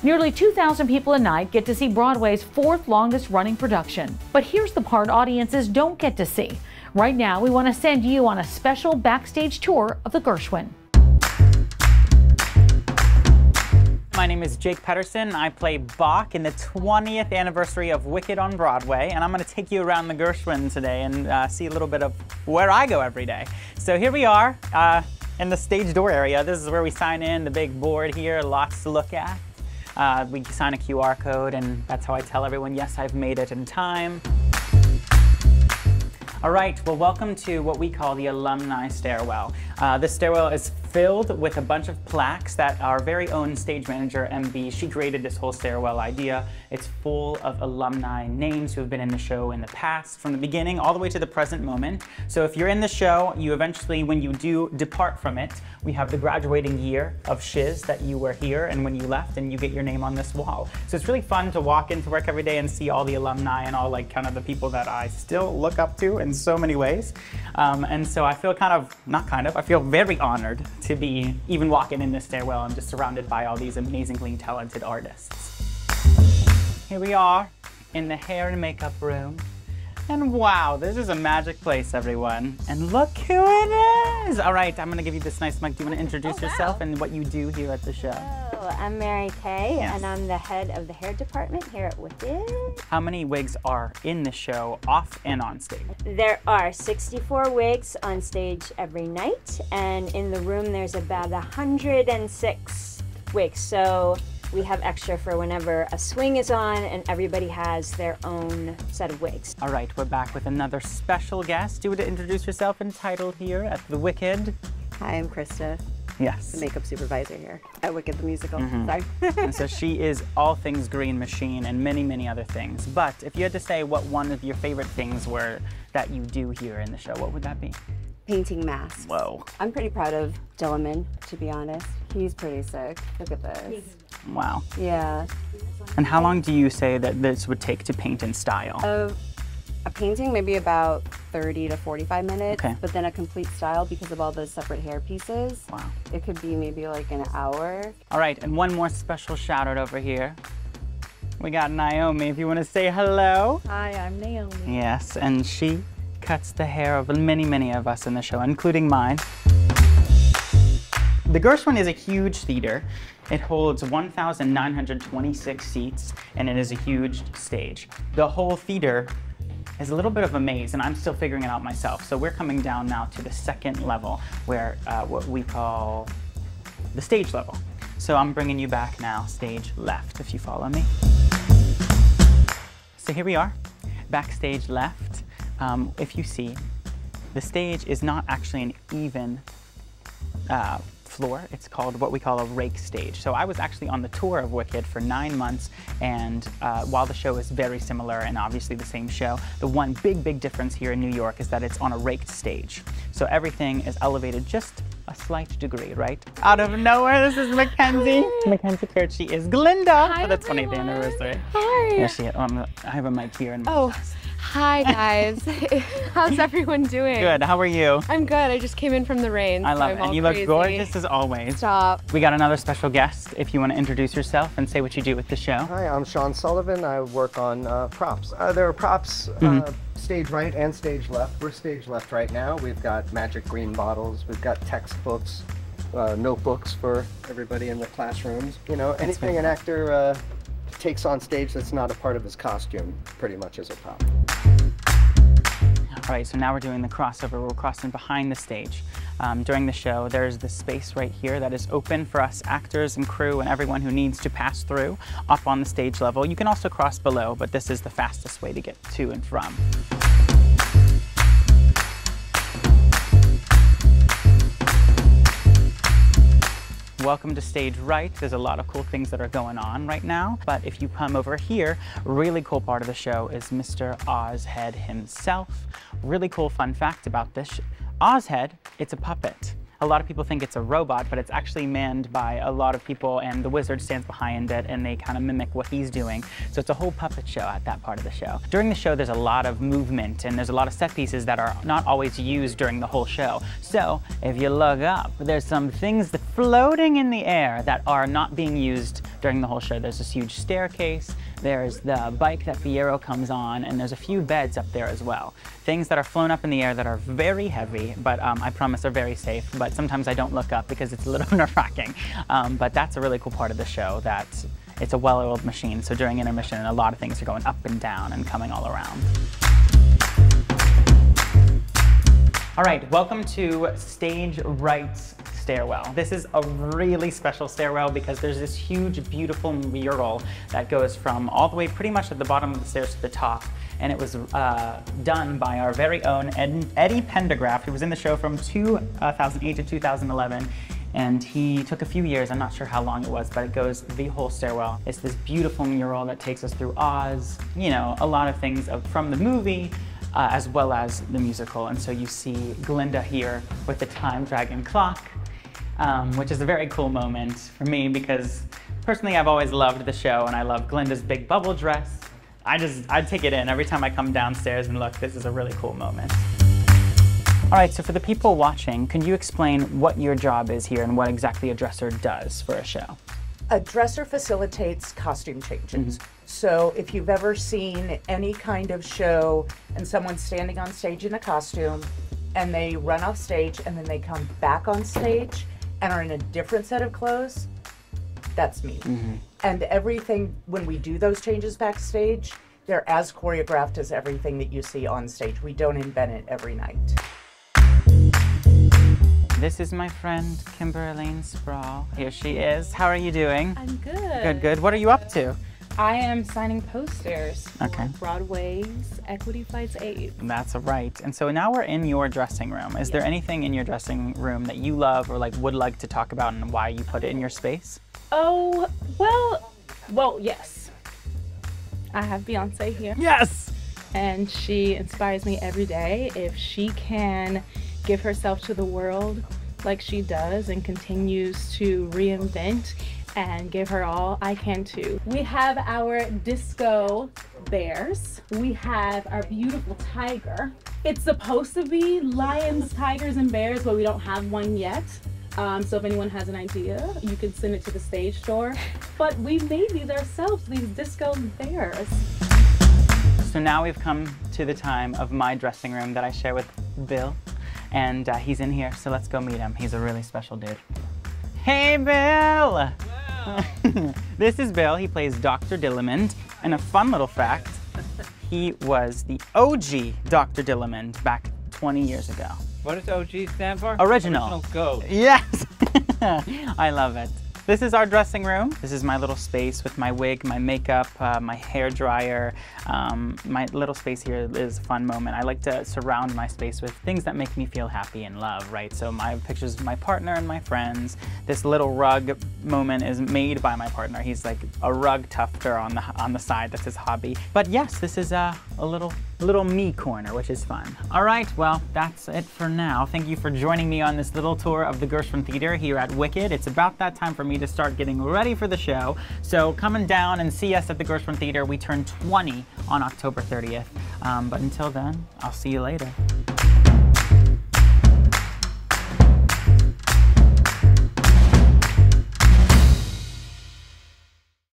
Nearly 2,000 people a night get to see Broadway's fourth longest running production. But here's the part audiences don't get to see. Right now, we want to send you on a special backstage tour of the Gershwin. My name is Jake Pedersen. I play Bach in the 20th anniversary of Wicked on Broadway, and I'm going to take you around the Gershwin today and see a little bit of where I go every day. So here we are in the stage door area. This is where we sign in, the big board here, lots to look at. We sign a QR code, and that's how I tell everyone, yes, I've made it in time. All right, well, welcome to what we call the Alumni Stairwell. This stairwell is filled with a bunch of plaques that our very own stage manager, MB, she created this whole stairwell idea. It's full of alumni names who have been in the show in the past, from the beginning all the way to the present moment. So if you're in the show, you eventually, when you do depart from it, we have the graduating year of shiz that you were here and when you left, and you get your name on this wall. So it's really fun to walk into work every day and see all the alumni and all like kind of the people that I still look up to in so many ways. And so I feel I feel very honored to be even walking in this stairwell and just surrounded by all these amazingly talented artists. Here we are in the hair and makeup room. And wow, this is a magic place, everyone. And look who it is! All right, I'm gonna give you this nice mic. Do you wanna introduce yourself and what you do here at the show? Hello, I'm Mary Kay, and I'm the head of the hair department here at Wicked. How many wigs are in the show, off and on stage? There are 64 wigs on stage every night, and in the room there's about 106 wigs. So we have extra for whenever a swing is on and everybody has their own set of wigs. All right, we're back with another special guest. Do you want to introduce yourself and title here at the Wicked? Hi, I'm Krista. Yes. The makeup supervisor here at Wicked the Musical. Sorry. And so she is all things Green Machine and many, many other things. But if you had to say what one of your favorite things were that you do here in the show, what would that be? Painting masks. Whoa. I'm pretty proud of Dillerman, to be honest. He's pretty sick. Look at this. Wow. Yeah. And how long do you say that this would take to paint in style? A painting, maybe about 30 to 45 minutes, Okay. but then a complete style because of all the separate hair pieces. Wow. It could be maybe like an hour. All right, and one more special shout out over here. We got Naomi, if you want to say hello. Hi, I'm Naomi. Yes, and she cuts the hair of many, many of us in the show, including mine. The Gershwin is a huge theater. It holds 1,926 seats, and it is a huge stage. The whole theater is a little bit of a maze, and I'm still figuring it out myself. So we're coming down now to the second level, where what we call the stage level. So I'm bringing you back now, stage left, if you follow me. So here we are, backstage left. If you see, the stage is not actually an even floor. It's called what we call a rake stage. So I was actually on the tour of Wicked for 9 months, and while the show is very similar and obviously the same show, the one big difference here in New York is that it's on a raked stage. So everything is elevated just a slight degree, right? Out of nowhere, this is Mackenzie. Mackenzie Kurt, she is Glinda for the 20th anniversary. Hi. There she is. I have a mic here. And Hi guys. How's everyone doing? Good, how are you? I'm good. I just came in from the rain. I love it, I'm and you crazy. look gorgeous as always. Stop. We got another special guest. If you want to introduce yourself and say what you do with the show. Hi, I'm Sean Sullivan. I work on props. There are props stage right and stage left. We're stage left right now. We've got magic green bottles. We've got textbooks, notebooks for everybody in the classrooms. You know, anything an actor takes on stage that's not a part of his costume pretty much is a prop. All right, so now we're doing the crossover. We're crossing behind the stage. During the show, there's this space right here that is open for us actors and crew and everyone who needs to pass through up on the stage level. You can also cross below, but this is the fastest way to get to and from. Welcome to stage right. There's a lot of cool things that are going on right now, but if you come over here, really cool part of the show is Mr. Ozhead himself. Really cool fun fact about this. Ozhead, it's a puppet. A lot of people think it's a robot, but it's actually manned by a lot of people, and the wizard stands behind it, and they kind of mimic what he's doing. So it's a whole puppet show at that part of the show. During the show, there's a lot of movement, and there's a lot of set pieces that are not always used during the whole show. So if you look up, there's some things floating in the air that are not being used during the whole show. There's this huge staircase, there's the bike that Fierro comes on, and there's a few beds up there as well. Things that are flown up in the air that are very heavy, but I promise are very safe, but sometimes I don't look up because it's a little nerve-wracking. But that's a really cool part of the show, that it's a well-oiled machine, so during intermission a lot of things are going up and down and coming all around. All right, welcome to Stage Right's stairwell. This is a really special stairwell because there's this huge, beautiful mural that goes from all the way pretty much at the bottom of the stairs to the top, and it was done by our very own Eddie Pendergraft, who was in the show from 2008 to 2011. And he took a few years, I'm not sure how long it was, but it goes the whole stairwell. It's this beautiful mural that takes us through Oz, you know, a lot of things from the movie, as well as the musical. And so you see Glinda here with the Time Dragon clock, which is a very cool moment for me because personally I've always loved the show and I love Glinda's big bubble dress. I take it in every time I come downstairs and look, this is a really cool moment. All right, so for the people watching, can you explain what your job is here and what exactly a dresser does for a show? A dresser facilitates costume changes. So if you've ever seen any kind of show and someone's standing on stage in a costume and they run off stage and then they come back on stage and are in a different set of clothes, that's me. And everything, when we do those changes backstage, they're as choreographed as everything that you see on stage. We don't invent it every night. This is my friend, Kimber Lan Spraw. Here she is. How are you doing? I'm good. Good, good. What are you up to? I am signing posters for Okay. Broadway's Equity Fights 8. That's right. And so now we're in your dressing room. Is there anything in your dressing room that you love or like would like to talk about and why you put it in your space? Oh, well, yes. I have Beyonce here. Yes! And she inspires me every day. If she can give herself to the world like she does and continues to reinvent and give her all, I can too. We have our disco bears. We have our beautiful tiger. It's supposed to be lions, tigers, and bears, but we don't have one yet. So if anyone has an idea, you can send it to the stage store. But we made these ourselves, these disco bears. So now we've come to the time of my dressing room that I share with Bill. And he's in here, so let's go meet him. He's a really special dude. Hey, Bill! This is Bill. He plays Dr. Dillamond. And a fun little fact, he was the OG Dr. Dillamond back 20 years ago. What does OG stand for? Original. Go. Yes! I love it. This is our dressing room. This is my little space with my wig, my makeup, my hair dryer. My little space here is a fun moment. I like to surround my space with things that make me feel happy and love, right? So my pictures of my partner and my friends. This little rug moment is made by my partner. He's like a rug tufter on the side. That's his hobby. But yes, this is a little me corner, which is fun. All right, well, that's it for now. Thank you for joining me on this little tour of the Gershwin Theatre here at Wicked. It's about that time for me to start getting ready for the show. So coming down and see us at the Gershwin Theatre. We turn 20 on October 30th. But until then, I'll see you later.